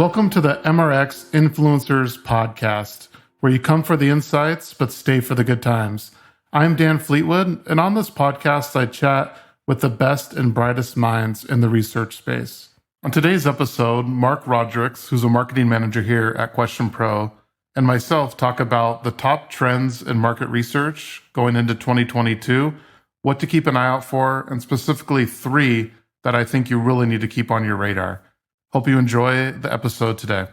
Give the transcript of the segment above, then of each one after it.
Welcome to the MRX Influencers podcast, where you come for the insights, but stay for the good times. I'm Dan Fleetwood, and on this podcast, I chat with the best and brightest minds in the research space. On today's episode, Mark Rodericks, who's a marketing manager here at Question Pro, and myself talk about the top trends in market research going into 2022, what to keep an eye out for, and specifically 3 that I think you really need to keep on your radar. Hope you enjoy the episode today.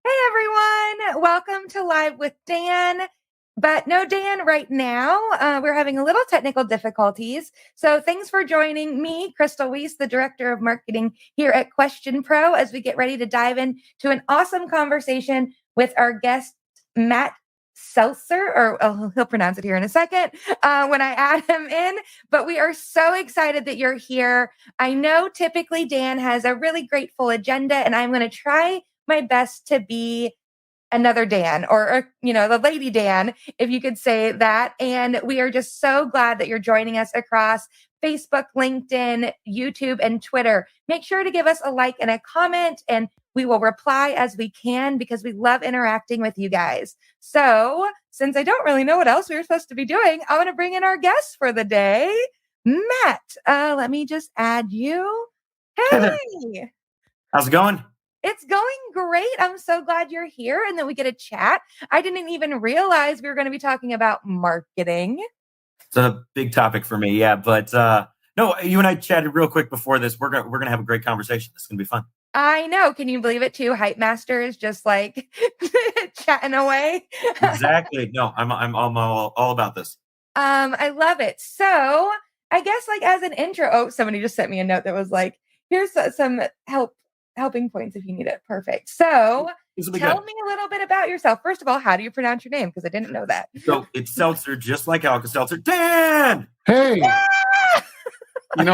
Hey everyone, welcome to Live with Dan. But no Dan right now. We're having a little technical difficulties. So thanks for joining me, Crystal Weiss, the Director of Marketing here at Question Pro, as we get ready to dive into an awesome conversation with our guest, Matt Seltzer, or he'll pronounce it here in a second when I add him in. But we are so excited that you're here. I know typically Dan has a really great full agenda, and I'm going to try my best to be another Dan or the lady Dan, if you could say that. And we are just so glad that you're joining us across Facebook, LinkedIn, YouTube, and Twitter. Make sure to give us a like and a comment, and we will reply as we can because we love interacting with you guys. So since I don't really know what else we were supposed to be doing, I want to bring in our guest for the day, Matt. Let me just add you. Hey. How's it going? It's going great. I'm so glad you're here and that we get to chat. I didn't even realize we were going to be talking about marketing. It's a big topic for me, yeah. But no, you and I chatted real quick before this. We're gonna have a great conversation. It's gonna be fun. I know. Can you believe it too? Hype Master is just like chatting away. Exactly. No, I'm all about this. I love it. So I guess like as an intro, somebody just sent me a note that was like, here's some helping points if you need it. Perfect. So tell me a little bit about yourself. First of all, how do you pronounce your name? Because I didn't know that. So it's Seltzer, just like Alka-Seltzer. Dan! Hey! Yeah! I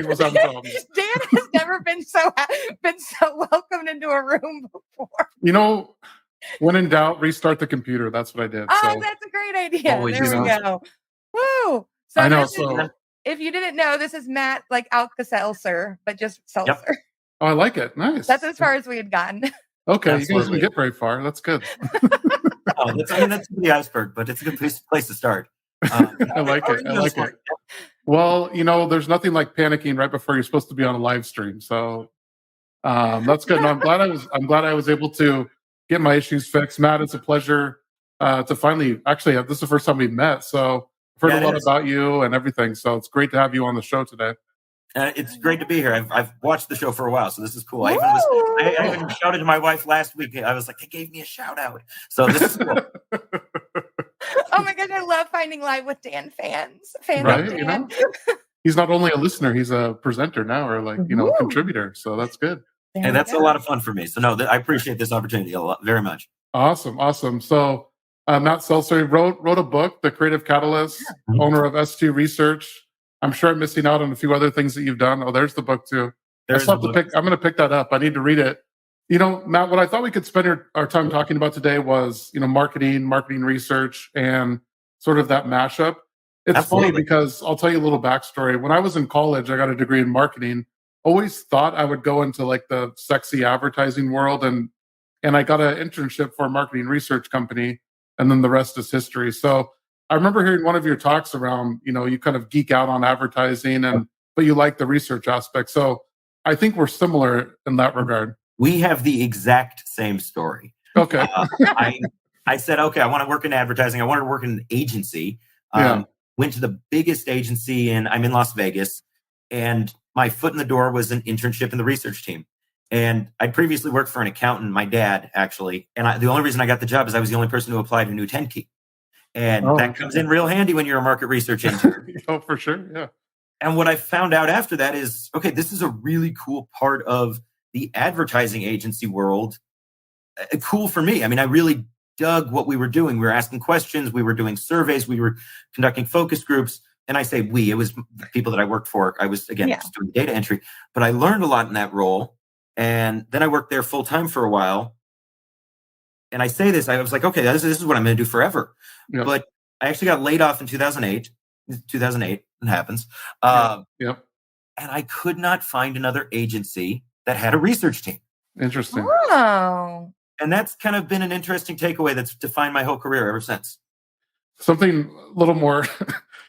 was having problems. Dan has never been so welcomed into a room before. When in doubt, restart the computer. That's what I did. Oh, that's a great idea. Always there we go. Woo! So I know. If you didn't know, this is Matt, like Alka-Seltzer, but just Seltzer. Yep. Oh, I like it. Nice. That's as far as we had gotten. Okay, absolutely. You guys didn't get very far. That's good. That's the iceberg, but it's a good place to start. I like it. Well, there's nothing like panicking right before you're supposed to be on a live stream. So that's good. No, I'm glad I was able to get my issues fixed. Matt, it's a pleasure to finally this is the first time we've met. So I've heard a lot about you and everything. So it's great to have you on the show today. It's great to be here. I've watched the show for a while, so this is cool. I even shouted to my wife last week. I was like, they gave me a shout out. So this is cool. Oh my gosh, I love finding Live with Dan fans. Right? Dan. He's not only a listener, he's a presenter now, or contributor. So that's good. And that's a lot of fun for me. So I appreciate this opportunity a lot, very much. Awesome. So Matt Seltzer wrote a book, The Creative Catalyst, owner of S2 Research. I'm sure I'm missing out on a few other things that you've done. Oh, there's the book too. I'm going to pick that up. I need to read it. Matt, what I thought we could spend our time talking about today was, marketing research, and sort of that mashup. It's Absolutely. Funny because I'll tell you a little backstory. When I was in college, I got a degree in marketing. Always thought I would go into like the sexy advertising world, and I got an internship for a marketing research company, and then the rest is history. So I remember hearing one of your talks around, you kind of geek out on advertising, but you like the research aspect. So I think we're similar in that regard. We have the exact same story. Okay. I said, okay, I want to work in advertising. I wanted to work in an agency. Went to the biggest agency I'm in Las Vegas, and my foot in the door was an internship in the research team. And I'd previously worked for an accountant, my dad, actually. And the only reason I got the job is I was the only person who applied who knew 10 key. And that comes in real handy when you're a market research intern. Oh, for sure. Yeah. And what I found out after that is, okay, this is a really cool part of the advertising agency world. Cool for me. I mean, I really dug what we were doing. We were asking questions. We were doing surveys. We were conducting focus groups. And I say we, it was the people that I worked for. I was, again, just doing data entry. But I learned a lot in that role. And then I worked there full time for a while. And I say this, I was like, okay, this is what I'm going to do forever. Yep. But I actually got laid off in 2008. 2008, it happens. and I could not find another agency that had a research team. Interesting. Oh. And that's kind of been an interesting takeaway that's defined my whole career ever since. Something a little more,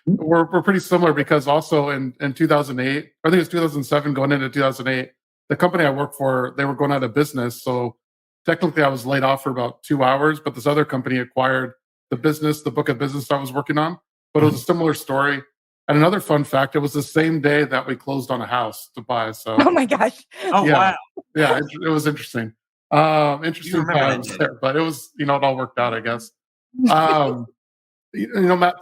we're pretty similar because also in 2008, I think it's 2007 going into 2008, the company I work for, they were going out of business. So technically I was laid off for about 2 hours, but this other company acquired the book of business I was working on. But it was a similar story. And another fun fact, it was the same day that we closed on a house to buy. So, Oh my gosh. Oh, yeah, wow. yeah, it was interesting. Interesting times there, but it was, it all worked out, I guess. Matt,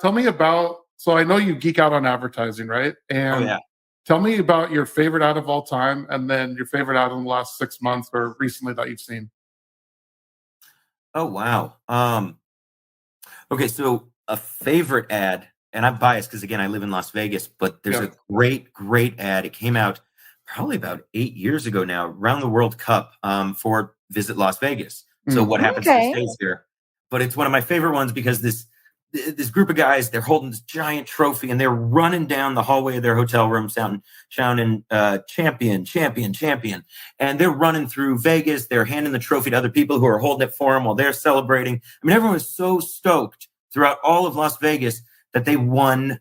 tell me about, so I know you geek out on advertising, right? And tell me about your favorite ad of all time, and then your favorite ad in the last 6 months or recently that you've seen. Oh, wow. Okay, so a favorite ad, and I'm biased because, again, I live in Las Vegas, but there's a great, great ad. It came out probably about 8 years ago now, around the World Cup for Visit Las Vegas. So what happens to stays here. But it's one of my favorite ones because this group of guys, they're holding this giant trophy and they're running down the hallway of their hotel room shouting champion, champion, champion. And they're running through Vegas. They're handing the trophy to other people who are holding it for them while they're celebrating. I mean, everyone was so stoked throughout all of Las Vegas that they won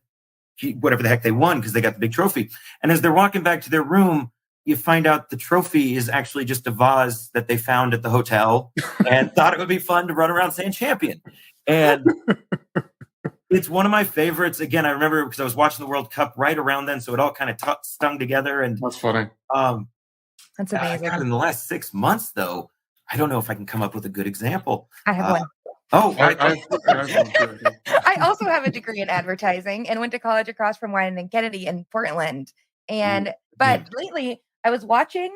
whatever the heck they won because they got the big trophy. And as they're walking back to their room, you find out the trophy is actually just a vase that they found at the hotel and thought it would be fun to run around saying champion. And it's one of my favorites. Again, I remember because I was watching the World Cup right around then, so it all kind of stung together. And that's funny. That's amazing. In the last 6 months, though, I don't know if I can come up with a good example. I have one. I also have a degree in advertising and went to college across from Wine and Kennedy in Portland. But lately I was watching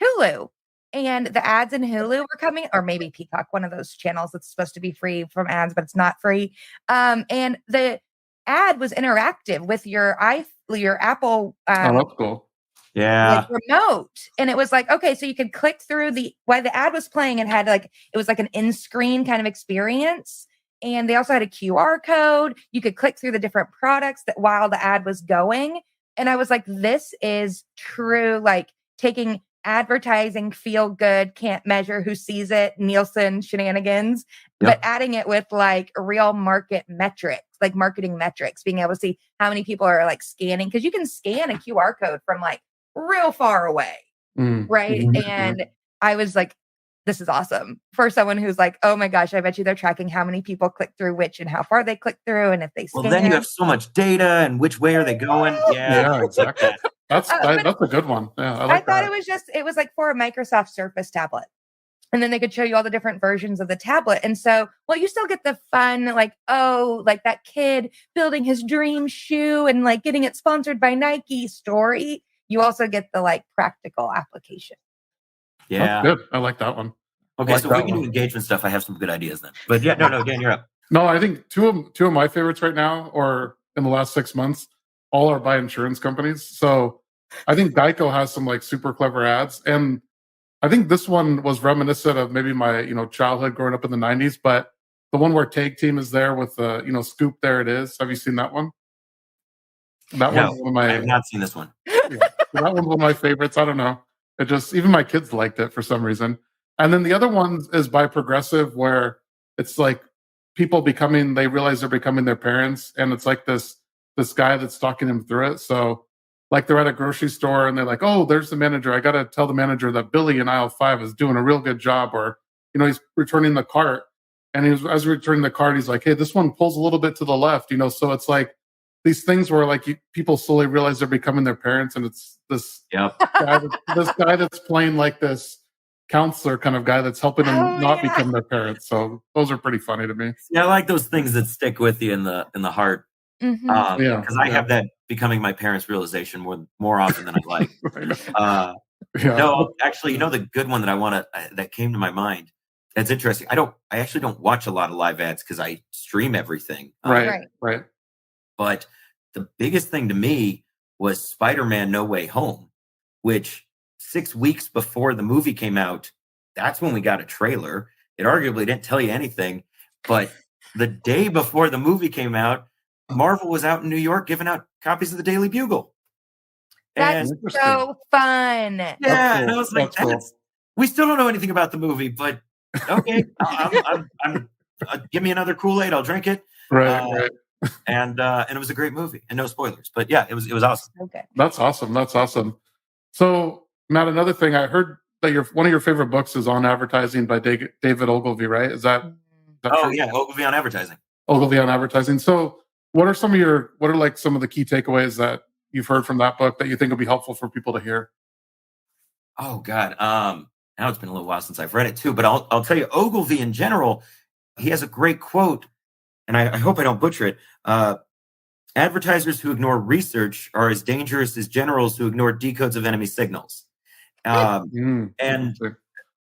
Hulu, and the ads in Hulu were coming, or maybe Peacock, one of those channels that's supposed to be free from ads, but it's not free. And the ad was interactive with your Apple. That's cool. Yeah. Remote. And it was like, okay, so you could click through while the ad was playing, it had it was like an in-screen kind of experience. And they also had a QR code. You could click through the different products that while the ad was going. And I was like, this is true, taking advertising, feel good, can't measure who sees it, Nielsen shenanigans, but adding it with real market metrics, like marketing metrics, being able to see how many people are scanning, because you can scan a QR code from real far away. Right. Mm-hmm. And I was like, this is awesome for someone who's like, oh my gosh, I bet you they're tracking how many people click through which and how far they click through. And if they scan. Well, then you have so much data and which way are they going? Yeah, exactly. That's a good one. Yeah, I thought it was for a Microsoft Surface tablet. And then they could show you all the different versions of the tablet. And so, you still get the fun, that kid building his dream shoe and getting it sponsored by Nike story. You also get the practical application. Yeah. That's good. I like that one. Okay, so if we can do engagement stuff, I have some good ideas then. But Dan, you're up. No, I think two of my favorites right now, or in the last 6 months, all are by insurance companies. So I think Geico has some super clever ads. And I think this one was reminiscent of maybe my, childhood growing up in the 90s, but the one where Tag Team is there with the, Scoop, there it is. Have you seen that one? That one's one of my, I have not seen this one. That one's one of my favorites. I don't know. It just, even my kids liked it for some reason. And then the other one is by Progressive, where it's people they realize they're becoming their parents. And it's this guy that's talking them through it. So they're at a grocery store and they're like, oh, there's the manager. I got to tell the manager that Billy in aisle 5 is doing a real good job. Or, he's returning the cart. And as returning the cart, he's like, hey, this one pulls a little bit to the left, so it's these things where people slowly realize they're becoming their parents, and it's this guy that's playing this counselor kind of guy that's helping them not become their parents. So those are pretty funny to me. Yeah, I like those things that stick with you in the heart. Mm-hmm. Because I have that becoming my parents realization more often than I'd like. No, actually, the good one that that came to my mind. It's interesting. I actually don't watch a lot of live ads because I stream everything. Right. But the biggest thing to me was Spider-Man No Way Home, which 6 weeks before the movie came out, that's when we got a trailer. It arguably didn't tell you anything. But the day before the movie came out, Marvel was out in New York giving out copies of the Daily Bugle. That's so fun. Yeah, cool. and I was like, cool. We still don't know anything about the movie, but okay, give me another Kool-Aid, I'll drink it. Right. And it was a great movie, and no spoilers. But yeah, it was awesome. Okay, That's awesome. So, Matt, another thing I heard that one of your favorite books is on advertising by David Ogilvy, right? Is that true? Yeah, Ogilvy on advertising. Ogilvy on advertising. So, what are some of the key takeaways that you've heard from that book that you think will be helpful for people to hear? Oh God, now it's been a little while since I've read it too, but I'll tell you, Ogilvy in general, he has a great quote, and I hope I don't butcher it. Advertisers who ignore research are as dangerous as generals who ignore decodes of enemy signals. And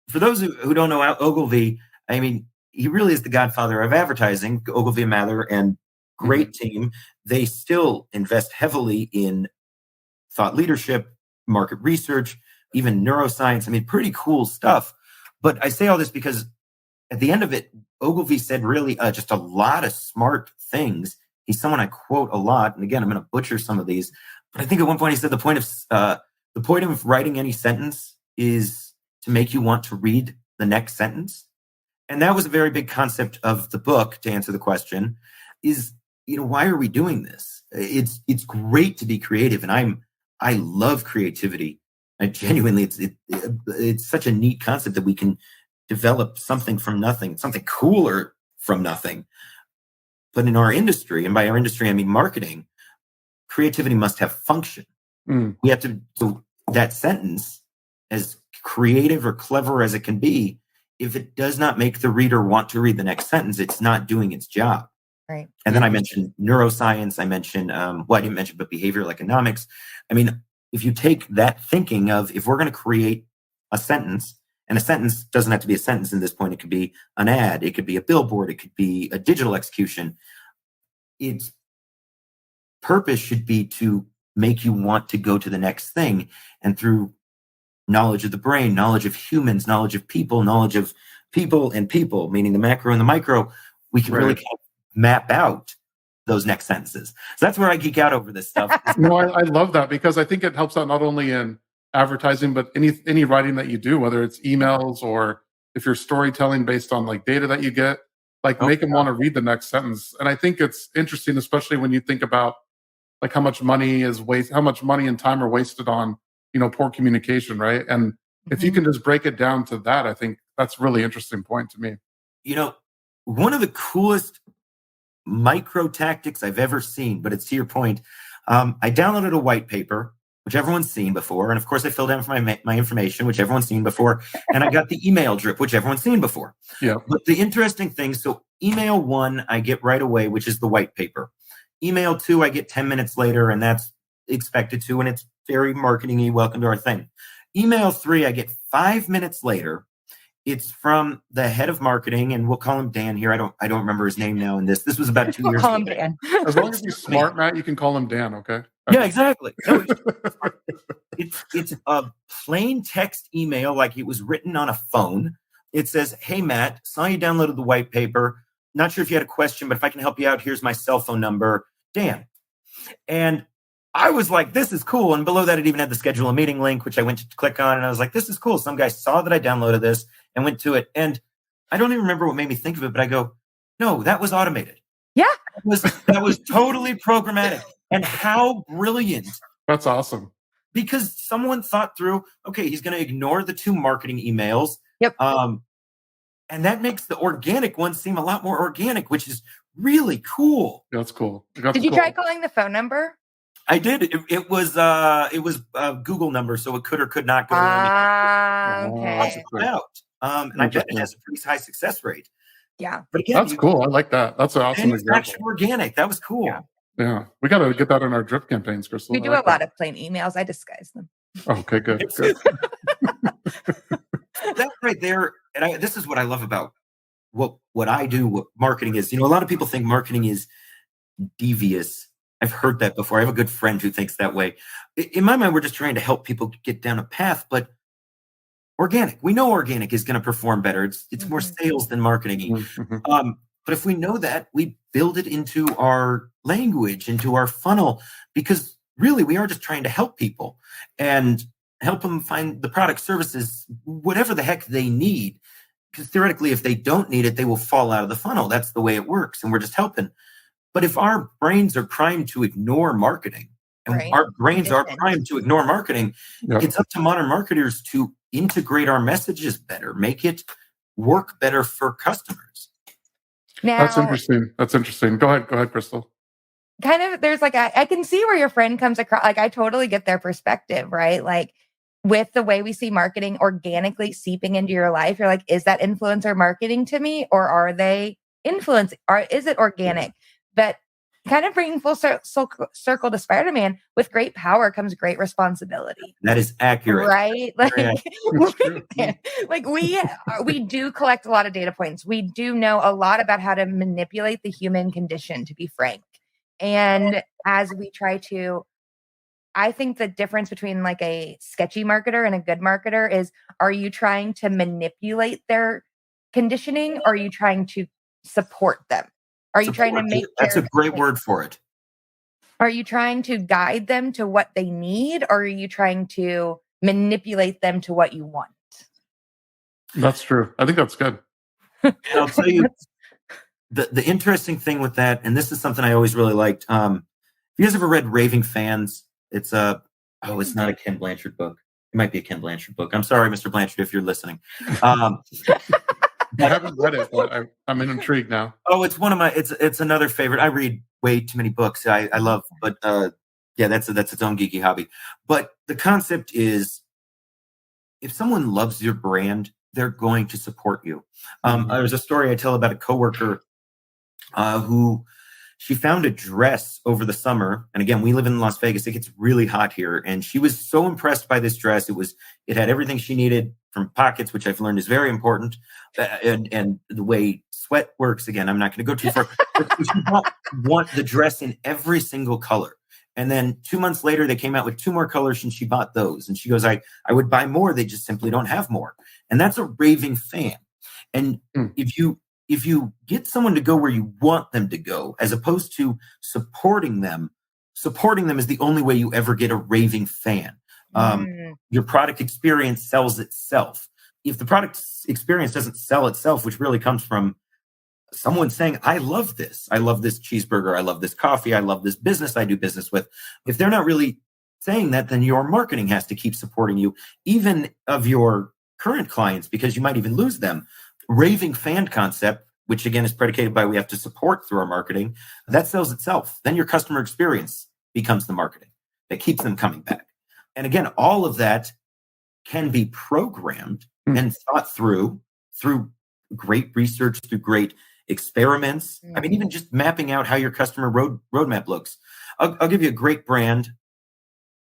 for those who don't know Ogilvy, I mean, he really is the godfather of advertising. Ogilvy and Mather, and great team. They still invest heavily in thought leadership, market research, even neuroscience. I mean, pretty cool stuff. But I say all this because at the end of it, Ogilvy said really just a lot of smart things. He's someone I quote a lot. And again, I'm going to butcher some of these. But I think at one point he said the point of writing any sentence is to make you want to read the next sentence. And that was a very big concept of the book, to answer the question, is, why are we doing this? It's great to be creative. And I love creativity. I genuinely, it's such a neat concept that we can develop something from nothing, something cooler from nothing. But in our industry, and by our industry, I mean marketing, creativity must have function. We have to, so that sentence, as creative or clever as it can be, if it does not make the reader want to read the next sentence, it's not doing its job. Right. And then I mentioned neuroscience. I mentioned, I didn't mention, but behavioral economics. I mean, if you take that thinking of, if we're going to create a sentence, and a sentence doesn't have to be a sentence in this point, it could be an ad, it could be a billboard, it could be a digital execution. Its purpose should be to make you want to go to the next thing. And through knowledge of the brain, knowledge of humans, knowledge of people and people, meaning the macro and the micro, we can really kind of map out those next sentences. So that's where I geek out over this stuff. No, I love that, because I think it helps out not only in advertising, but any writing that you do, whether it's emails or if you're storytelling based on like data that you get, make them want to read the next sentence. And I think it's interesting, especially when you think about like how much money and time are wasted on, poor communication, right? And if you can just break it down to that, I think that's a really interesting point to me. One of the coolest micro tactics I've ever seen, but it's to your point. I downloaded a white paper, which everyone's seen before. And of course I filled in for my information, which everyone's seen before. And I got the email drip, which everyone's seen before. Yeah. But the interesting thing, so email 1, I get right away, which is the white paper. Email 2, I get 10 minutes later, and that's expected to, and it's very marketing-y, welcome to our thing. Email 3, I get 5 minutes later. It's from the head of marketing, and we'll call him Dan here. I don't remember his name now in this. This was about 2 years ago. Call him Dan. As long as he's smart, Matt, you can call him Dan, okay? Yeah, exactly. No, it's a plain text email, like it was written on a phone. It says, "Hey, Matt, saw you downloaded the white paper. Not sure if you had a question, but if I can help you out, here's my cell phone number, Dan." And I was like, this is cool. And below that, it even had the schedule a meeting link, which I went to click on. And I was like, this is cool. Some guy saw that I downloaded this and went to it. And I don't even remember what made me think of it, but I go, no, that was automated. Yeah. That was totally programmatic. And how brilliant. That's awesome. Because someone thought through, okay, he's going to ignore the 2 marketing emails. Yep. And that makes the organic one seem a lot more organic, which is really cool. That's cool. Did you try calling the phone number? I did. It was a Google number, so it could or could not go. Okay. Out. And I bet it has a pretty high success rate. Yeah. But again, that's cool. I like that. That's an awesome example. Actually organic. That was cool. Yeah. We got to get that in our drip campaigns, Crystal. We do a lot of plain emails. I disguise them. Okay, good. That right there, and this is what I love about what I do, what marketing is. A lot of people think marketing is devious. I've heard that before. I have a good friend who thinks that way. In my mind, we're just trying to help people get down a path, but organic. We know organic is going to perform better. It's more sales than marketing. But if we know that, we build it into our language, into our funnel, because really, we are just trying to help people and help them find the product, services, whatever the heck they need. Because theoretically, if they don't need it, they will fall out of the funnel. That's the way it works. And we're just helping. But if our brains are primed to ignore marketing, and our brains are primed to ignore marketing, it's up to modern marketers to integrate our messages better, make it work better for customers. Now, That's interesting. Go ahead, Crystal. Kind of, there's like, I can see where your friend comes across. Like, I totally get their perspective, right? Like, with the way we see marketing organically seeping into your life, you're like, is that influencer marketing to me, or are they influencing? Or is it organic? But kind of bringing full circle to Spider-Man, with great power comes great responsibility. That is accurate, right? Like, we do collect a lot of data points. We do know a lot about how to manipulate the human condition, to be frank. And as we try to, I think the difference between like a sketchy marketer and a good marketer is, are you trying to manipulate their conditioning, or are you trying to support them? Are you trying to make that's a great word for it. Are you trying to guide them to what they need, or are you trying to manipulate them to what you want? That's true. I think that's good. I'll tell you the interesting thing with that, and this is something I always really liked. Have you guys ever read Raving Fans? It's it's not a Ken Blanchard book. It might be a Ken Blanchard book. I'm sorry, Mr. Blanchard, if you're listening. I haven't read it, but I'm intrigued now. Oh, it's one of my. It's another favorite. I read way too many books. I love, but that's its own geeky hobby. But the concept is, if someone loves your brand, they're going to support you. There's a story I tell about a coworker who, she found a dress over the summer. And again, we live in Las Vegas. It gets really hot here. And she was so impressed by this dress. It had everything she needed, from pockets, which I've learned is very important. And the way sweat works, again, I'm not going to go too far. But she bought the dress in every single color. And then 2 months later, they came out with 2 more colors, and she bought those. And she goes, I would buy more. They just simply don't have more. And that's a raving fan. And if you get someone to go where you want them to go, as opposed to supporting them is the only way you ever get a raving fan. Your product experience sells itself. If the product experience doesn't sell itself, which really comes from someone saying, I love this cheeseburger, I love this coffee, I love this business I do business with. If they're not really saying that, then your marketing has to keep supporting you, even of your current clients, because you might even lose them. Raving fan concept, which again is predicated by we have to support through our marketing, that sells itself. Then your customer experience becomes the marketing that keeps them coming back. And again, all of that can be programmed and thought through great research, through great experiments. I mean, even just mapping out how your customer roadmap looks. I'll give you a great brand.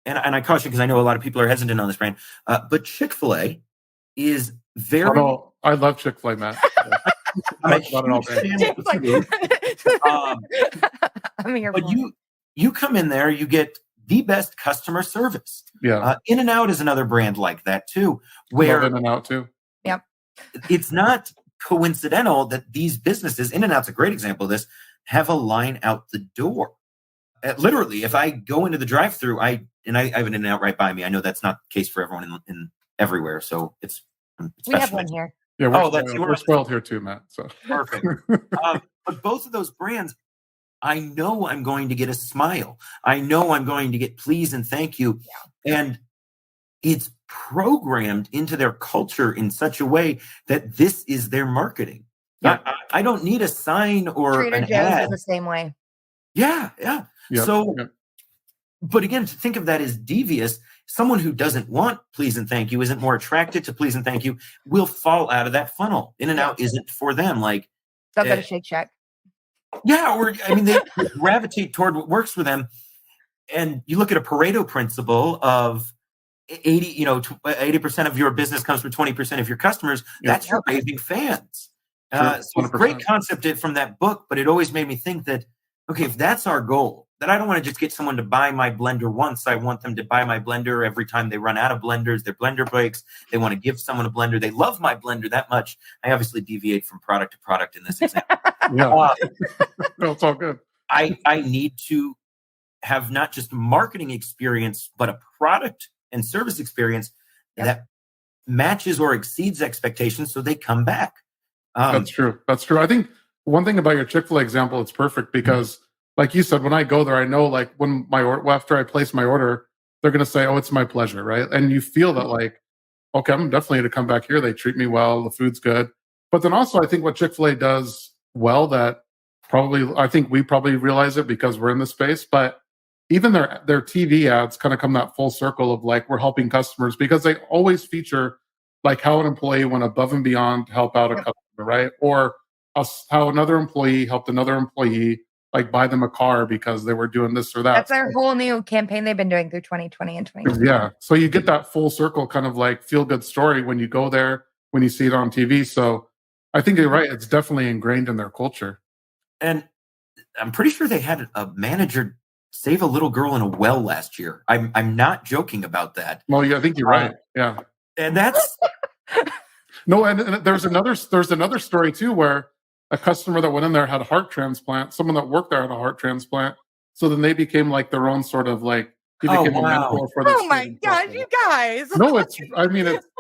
And I caution, because I know a lot of people are hesitant on this brand, but Chick-fil-A is very... I love Chick-fil-A, Matt. I'm but you come in there, you get the best customer service. Yeah. In-N-Out is another brand like that too, where In-N-Out too. Yep. It's not coincidental that these businesses, In-N-Out's a great example of this, have a line out the door. Literally, if I go into the drive-thru, I have an In-N-Out right by me. I know that's not the case for everyone in everywhere, so it's we have one here. Yeah, we're spoiled here too, Matt. So perfect. But both of those brands, I know I'm going to get a smile. I know I'm going to get please and thank you. Yeah. And it's programmed into their culture in such a way that this is their marketing. Yeah. I don't need a sign or Trader an Joe's ad. is the same way. Yeah. Yep. So, but again, to think of that as devious, someone who doesn't want please and thank you, isn't more attracted to please and thank you, will fall out of that funnel. In-N-Out isn't for them. Like, they'll go to Shake Shack. Yeah, they gravitate toward what works for them. And you look at a Pareto principle of 80% of your business comes from 20% of your customers. That's your raving fans. So it's a great concept from that book, but it always made me think that, okay, if that's our goal, that I don't want to just get someone to buy my blender once. I want them to buy my blender every time they run out of blenders, their blender breaks. They want to give someone a blender. They love my blender that much. I obviously deviate from product to product in this example. No, it's all good. I need to have not just marketing experience, but a product and service experience that matches or exceeds expectations, so they come back. That's true. I think one thing about your Chick-fil-A example, it's perfect because, like you said, when I go there, I know like when after I place my order, they're going to say, "Oh, it's my pleasure," right? And you feel that like, okay, I'm definitely going to come back here. They treat me well. The food's good. But then also, I think what Chick-fil-A does well that I think we probably realize it because we're in the space, but even their TV ads kind of come that full circle of like, we're helping customers because they always feature like how an employee went above and beyond to help out a customer, right? Or how another employee helped another employee like buy them a car because they were doing this or that. That's their whole new campaign they've been doing through 2020 and 2021. Yeah. So you get that full circle kind of like feel good story when you go there, when you see it on TV. So I think you're right. It's definitely ingrained in their culture. And I'm pretty sure they had a manager save a little girl in a well last year. I'm not joking about that. Well, yeah, I think you're right. Yeah. And that's no, and there's another story too where a customer that went in there had a heart transplant. Someone that worked there had a heart transplant. So then they became like their own sort of like he became a mentor for this. Oh my gosh, you guys! No,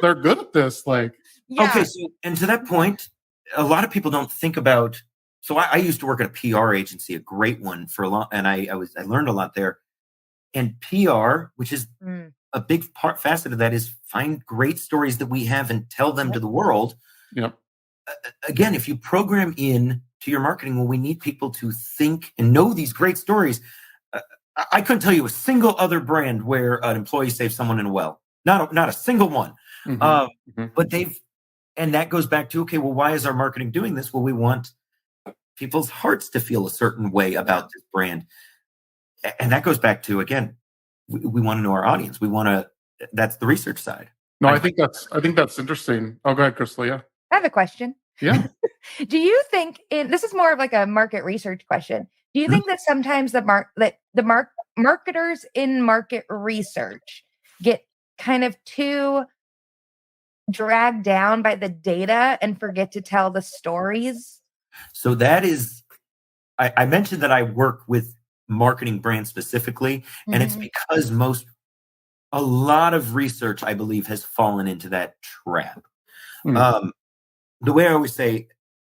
they're good at this. Like okay, so and to that point, a lot of people don't think about. So I used to work at a PR agency, a great one for a long, and I learned a lot there. And PR, which is a big facet of that, is find great stories that we have and tell them to the world. Yep. Again, if you program in to your marketing, well, we need people to think and know these great stories. I couldn't tell you a single other brand where an employee saved someone in a well. Not a single one. But and that goes back to, okay, well, why is our marketing doing this? Well, we want people's hearts to feel a certain way about this brand. And that goes back to, again, we want to know our audience. That's the research side. No, I think that's interesting. Oh, go ahead, Crystal. Yeah. I have a question. Yeah. Do you think this is more of like a market research question. Do you think that sometimes the marketers in market research get kind of too dragged down by the data and forget to tell the stories? So that is, I mentioned that I work with marketing brands specifically, and it's because a lot of research, I believe, has fallen into that trap. The way I always say,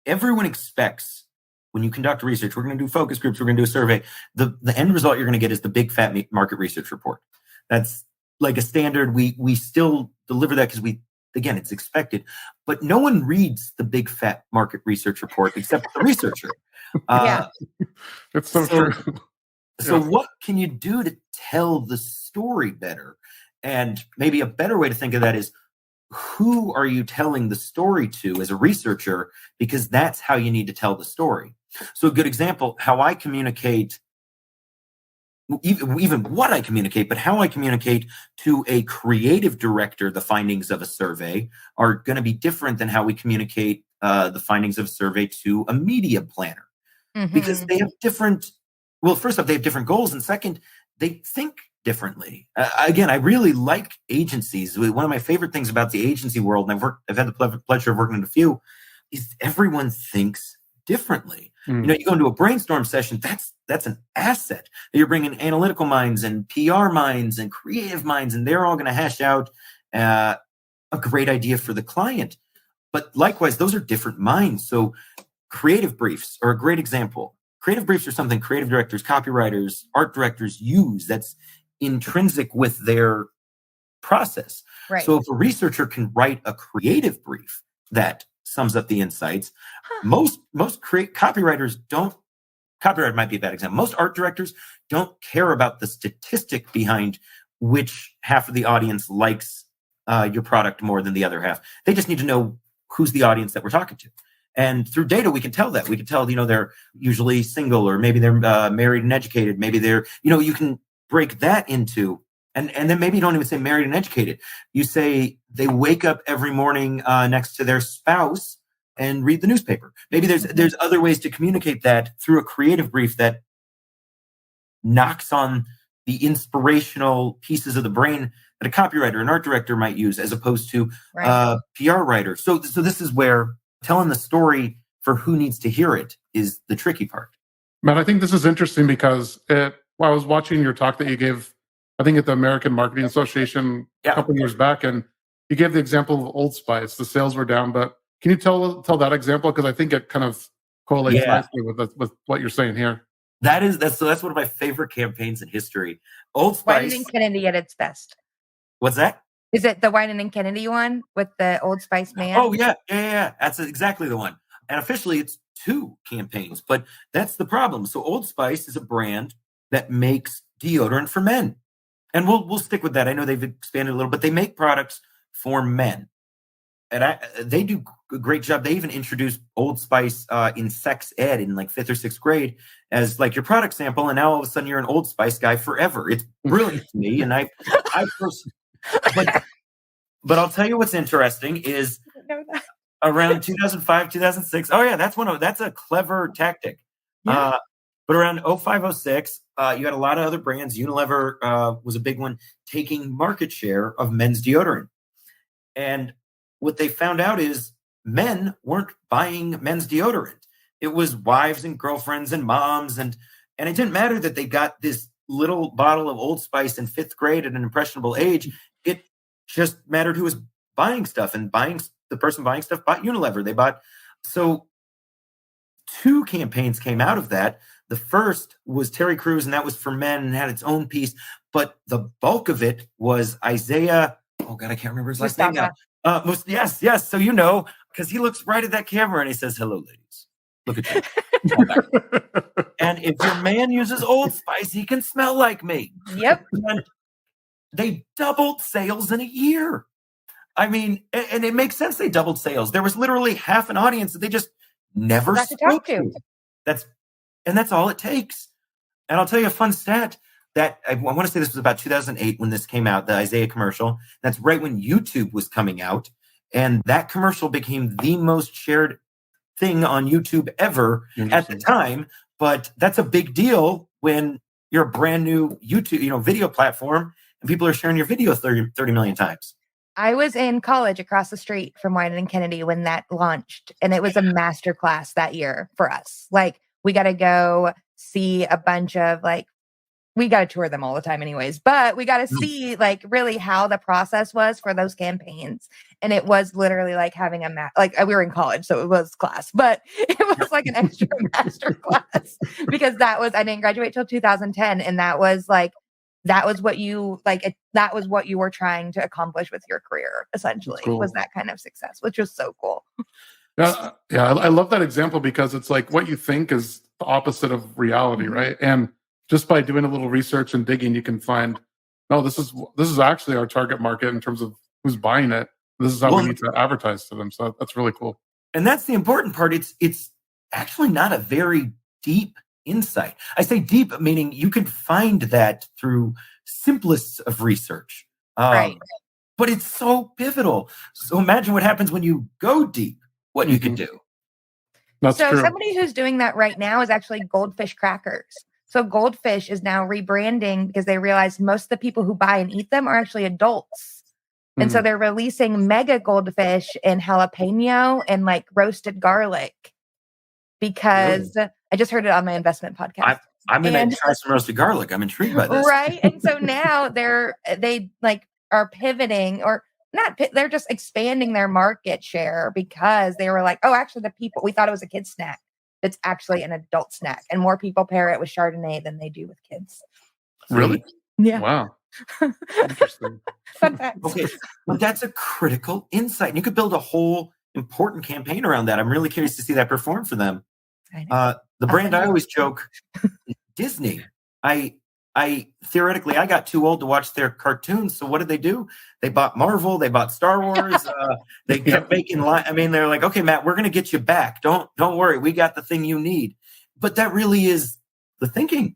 everyone expects when you conduct research, we're going to do focus groups, we're going to do a survey. The end result you're going to get is the big fat market research report. That's like a standard. We still deliver that because again, it's expected, but no one reads the big fat market research report except the researcher. It's so true. So what can you do to tell the story better? And maybe a better way to think of that is, who are you telling the story to as a researcher? Because that's how you need to tell the story. So a good example, how I communicate, even what I communicate, but how I communicate to a creative director, the findings of a survey are going to be different than how we communicate the findings of a survey to a media planner. Because they have different, well, first off, they have different goals. And second, they think differently. Again, I really like agencies. One of my favorite things about the agency world, and I've had the pleasure of working in a few, is everyone thinks differently. You go into a brainstorm session, that's an asset. You're bringing analytical minds and PR minds and creative minds, and they're all going to hash out a great idea for the client. But likewise, those are different minds. So creative briefs are a great example. Creative briefs are something creative directors, copywriters, art directors use that's intrinsic with their process. Right. So if a researcher can write a creative brief that sums up the insights, most copywriters don't. Copyright might be a bad example. Most art directors don't care about the statistic behind which half of the audience likes your product more than the other half. They just need to know who's the audience that we're talking to. And through data, we can tell that. We can tell, they're usually single, or maybe they're married and educated. Maybe they're, you can break that into, and then maybe you don't even say married and educated. You say they wake up every morning next to their spouse and read the newspaper. Maybe there's other ways to communicate that through a creative brief that knocks on the inspirational pieces of the brain that a copywriter, an art director might use, as opposed to a PR writer. So this is where telling the story for who needs to hear it is the tricky part. Matt, I think this is interesting because Well, I was watching your talk that you gave, I think at the American Marketing Association a couple of years back, and you gave the example of Old Spice. The sales were down, but can you tell that example? Because I think it kind of correlates nicely with what you're saying here. That's one of my favorite campaigns in history. Old Spice. Wieden and Kennedy at its best. What's that? Is it the Wieden and Kennedy one with the Old Spice man? Oh, yeah. That's exactly the one. And officially, it's 2 campaigns, but that's the problem. So Old Spice is a brand that makes deodorant for men. And we'll stick with that. I know they've expanded a little, but they make products for men. And they do a great job. They even introduced Old Spice in sex ed in like 5th or 6th grade as like your product sample. And now all of a sudden you're an Old Spice guy forever. It's brilliant to me. And I personally, but I'll tell you what's interesting is around 2005, 2006. Oh yeah, that's a clever tactic. Yeah. But around 05, 06, you had a lot of other brands. Unilever was a big one, taking market share of men's deodorant. And what they found out is men weren't buying men's deodorant. It was wives and girlfriends and moms. And it didn't matter that they got this little bottle of Old Spice in 5th grade at an impressionable age. It just mattered who was buying stuff, and the person buying stuff bought Unilever. So 2 campaigns came out of that. The first was Terry Crews, and that was for men and had its own piece. But the bulk of it was Isaiah. Oh God, I can't remember his last name now. Yes. So because he looks right at that camera and he says, "Hello, ladies. Look at you." And if your man uses Old Spice, he can smell like me. Yep. And they doubled sales in a year. I mean, and it makes sense they doubled sales. There was literally half an audience that they just never spoke to. That's all it takes. And I'll tell you a fun stat that I want to say this was about 2008 when this came out, the Isaiah commercial. That's right when YouTube was coming out. And that commercial became the most shared thing on YouTube ever at the time. But that's a big deal when you're a brand new YouTube, video platform, and people are sharing your video 30 million times. I was in college across the street from Wieden and Kennedy when that launched, and it was a masterclass that year for us. Like, we got to go see a bunch of we got to tour them all the time anyways, but we got to see really how the process was for those campaigns. And it was literally like having we were in college, so it was class, but it was like an extra master class because I didn't graduate till 2010. And that was what you that was what you were trying to accomplish with your career, essentially. Cool. Was that kind of success, which was so cool. Yeah, I love that example because it's like what you think is the opposite of reality, right? And just by doing a little research and digging, you can find, no, this is actually our target market in terms of who's buying it. This is how we need to advertise to them. So that's really cool. And that's the important part. It's actually not a very deep insight. I say deep, meaning you can find that through simplest of research. Right. But it's so pivotal. So imagine what happens when you go deep, what you can do. That's true. Somebody who's doing that right now is actually Goldfish Crackers. So Goldfish is now rebranding because they realize most of the people who buy and eat them are actually adults. And so they're releasing mega goldfish in jalapeno and roasted garlic because I just heard it on my investment podcast. I'm going to try some roasted garlic. I'm intrigued by this. Right. And so now they are pivoting they're just expanding their market share because they were like, oh, actually we thought it was a kid's snack. It's actually an adult snack, and more people pair it with Chardonnay than they do with kids. Really? Yeah. Wow. Interesting. Fun fact. Okay, but that's a critical insight, and you could build a whole important campaign around that. I'm really curious to see that perform for them. The brand I always joke, Disney. I theoretically I got too old to watch their cartoons. So what did they do? They bought Marvel. They bought Star Wars. They kept making they're like, okay, Matt, we're going to get you back. Don't worry. We got the thing you need. But that really is the thinking.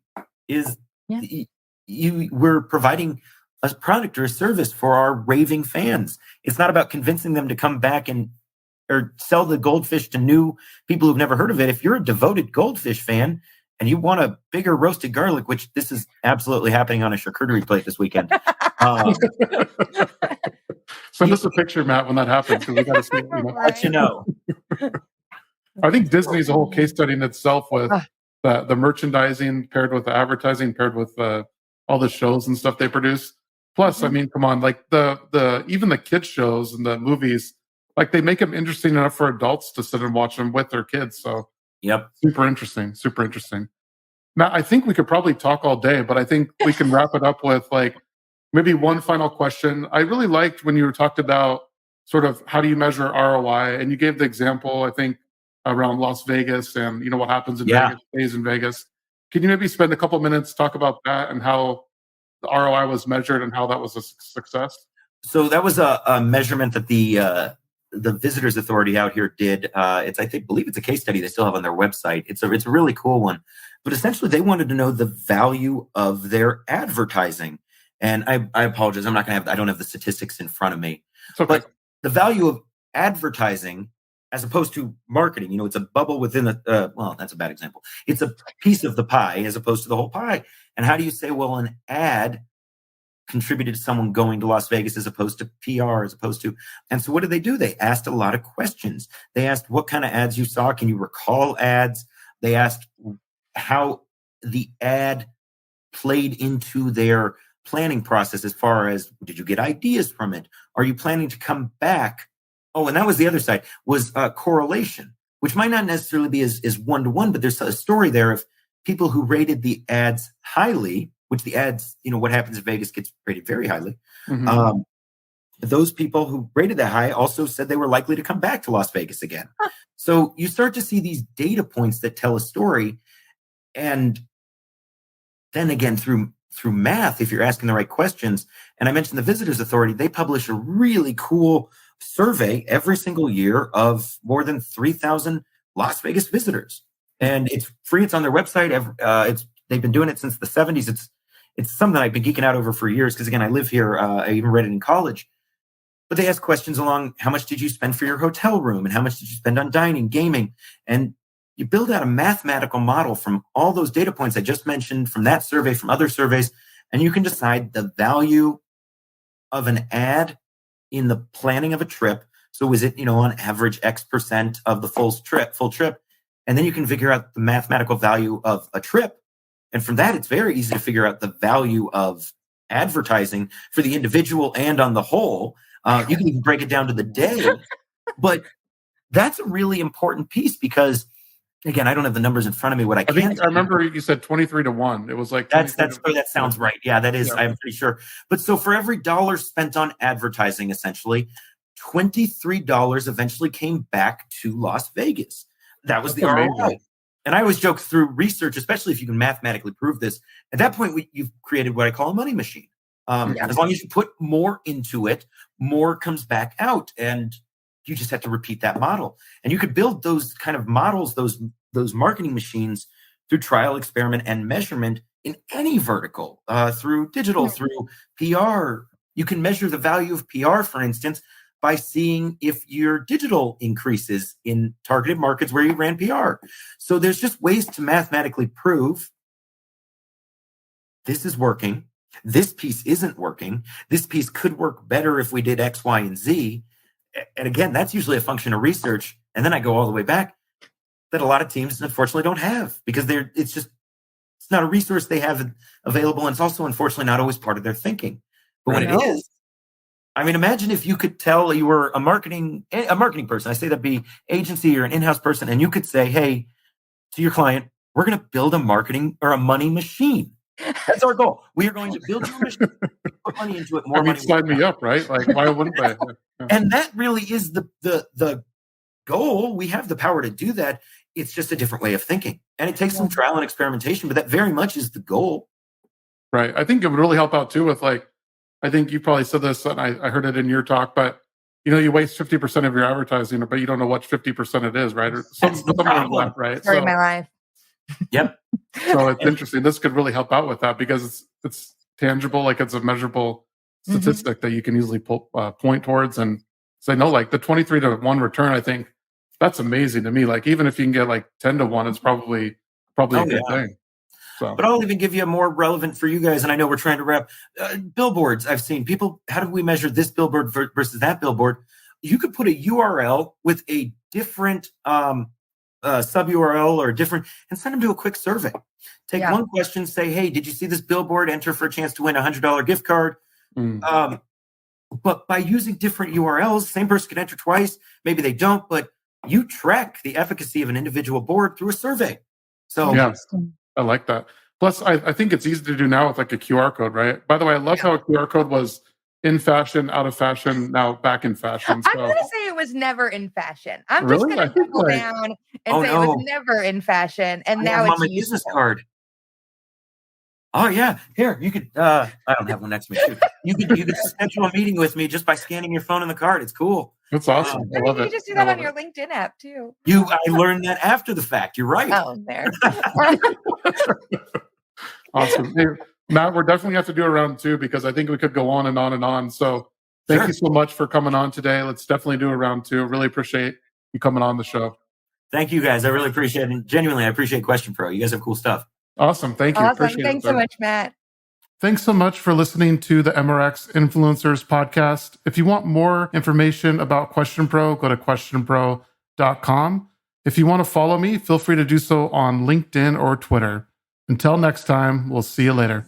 We're providing a product or a service for our raving fans. It's not about convincing them to come back or sell the goldfish to new people who've never heard of it. If you're a devoted goldfish fan, and you want a bigger roasted garlic, which this is absolutely happening on a charcuterie plate this weekend. Send us a picture, Matt, when that happens, because we got to see. Let you know. I think Disney's a whole case study in itself with the merchandising paired with the advertising paired with all the shows and stuff they produce. Plus, I mean, come on, like the even the kids shows and the movies, like they make them interesting enough for adults to sit and watch them with their kids. So, yep, super interesting, super interesting. Matt, I think we could probably talk all day, but I think we can wrap it up with like maybe one final question. I really liked when you talked about sort of how do you measure ROI, and you gave the example, I think, around Las Vegas and what happens in Vegas stays in Vegas. Can you maybe spend a couple minutes talk about that and how the ROI was measured and how that was a success? So that was a measurement that the Visitors Authority out here did. Believe it's a case study they still have on their website. It's a really cool one. But essentially, they wanted to know the value of their advertising. And I apologize, I don't have the statistics in front of me. Okay. But the value of advertising as opposed to marketing, it's a bubble within that's a bad example. It's a piece of the pie as opposed to the whole pie. And how do you say, well, an ad contributed to someone going to Las Vegas as opposed to PR, and so what did they do? They asked a lot of questions. They asked what kind of ads you saw. Can you recall ads? They asked how the ad played into their planning process as far as, did you get ideas from it? Are you planning to come back? Oh, and that was the other side, was correlation, which might not necessarily be as one-to-one, but there's a story there of people who rated the ads highly, which the ads, what happens in Vegas gets rated very highly. Mm-hmm. Those people who rated that high also said they were likely to come back to Las Vegas again. So you start to see these data points that tell a story. And then again, through math, if you're asking the right questions, and I mentioned the Visitors Authority, they publish a really cool survey every single year of more than 3,000 Las Vegas visitors. And it's free. It's on their website. They've been doing it since the 70s. It's something I've been geeking out over for years because, again, I live here. I even read it in college. But they ask questions along, how much did you spend for your hotel room? And how much did you spend on dining, gaming? And you build out a mathematical model from all those data points I just mentioned, from that survey, from other surveys, and you can decide the value of an ad in the planning of a trip. So is it, on average, X percent of the full trip? And then you can figure out the mathematical value of a trip. And from that, it's very easy to figure out the value of advertising for the individual and on the whole. You can even break it down to the day. But that's a really important piece because, again, I don't have the numbers in front of me. What I remember you said 23-1. It was like that sounds right. Yeah, that is. Yeah. I'm pretty sure. But so for every dollar spent on advertising, essentially, $23 eventually came back to Las Vegas. That was the ROI. And I always joke through research, especially if you can mathematically prove this. At that point, you've created what I call a money machine. As long as you put more into it, more comes back out, and you just have to repeat that model. And you could build those kind of models, those marketing machines, through trial, experiment, and measurement in any vertical, through digital, through PR. You can measure the value of PR, for instance, by seeing if your digital increases in targeted markets where you ran PR. So there's just ways to mathematically prove this is working. This piece isn't working. This piece could work better if we did X, Y, and Z. And again, that's usually a function of research. And then I go all the way back that a lot of teams, unfortunately, don't have because it's not a resource they have available. And it's also, unfortunately, not always part of their thinking. But when it is, I mean, imagine if you could tell you were a marketing person. I say that'd be agency or an in-house person. And you could say, hey, to your client, we're going to build a marketing or a money machine. That's our goal. We are going to build your machine, put money into it, more money. Sign me up, right? Like, why wouldn't they? Yeah. And that really is the goal. We have the power to do that. It's just a different way of thinking. And it takes some trial and experimentation, but that very much is the goal. Right. I think it would really help out too with I think you probably said this, and I heard it in your talk, but you waste 50% of your advertising, but you don't know what 50% it is, right? Or something like that, right? Story of my life. Yep. So it's interesting. This could really help out with that because it's tangible, like it's a measurable statistic that you can easily point towards and say, no, like the 23-1 return, I think that's amazing to me. Like even if you can get 10-1, it's probably a good thing. So. But I'll even give you a more relevant for you guys. And I know we're trying to wrap billboards. I've seen people, how do we measure this billboard versus that billboard? You could put a URL with a different sub URL or different, and send them to a quick survey. Take Yeah. one question, say, hey, did you see this billboard? Enter for a chance to win a $100 gift card. But by using different URLs, same person can enter twice. Maybe they don't, but you track the efficacy of an individual board through a survey. So Yeah, I like that. Plus, I think it's easy to do now with like a QR code, right? By the way, I love how a QR code was in fashion, out of fashion, now back in fashion. I'm going to say it was never in fashion. I'm just Really? going to double down and say it was never in fashion, and now it's my business card. Oh yeah, here you could. I don't have one next to me. You could schedule a meeting with me just by scanning your phone in the card. It's cool. That's awesome. I love it. You just do that on your LinkedIn app too. I learned that after the fact. You're right. Oh, there. Awesome. Hey, Matt, we're definitely have to do a round 2 because I think we could go on and on and on. So thank you so much for coming on today. Let's definitely do a round 2. Really appreciate you coming on the show. Thank you guys. I really appreciate it. And genuinely, I appreciate Question Pro. You guys have cool stuff. Awesome. Thank you. Awesome. Thanks so much, Matt. Thanks so much for listening to the MRX Influencers podcast. If you want more information about Question Pro, go to questionpro.com. If you want to follow me, feel free to do so on LinkedIn or Twitter. Until next time, we'll see you later.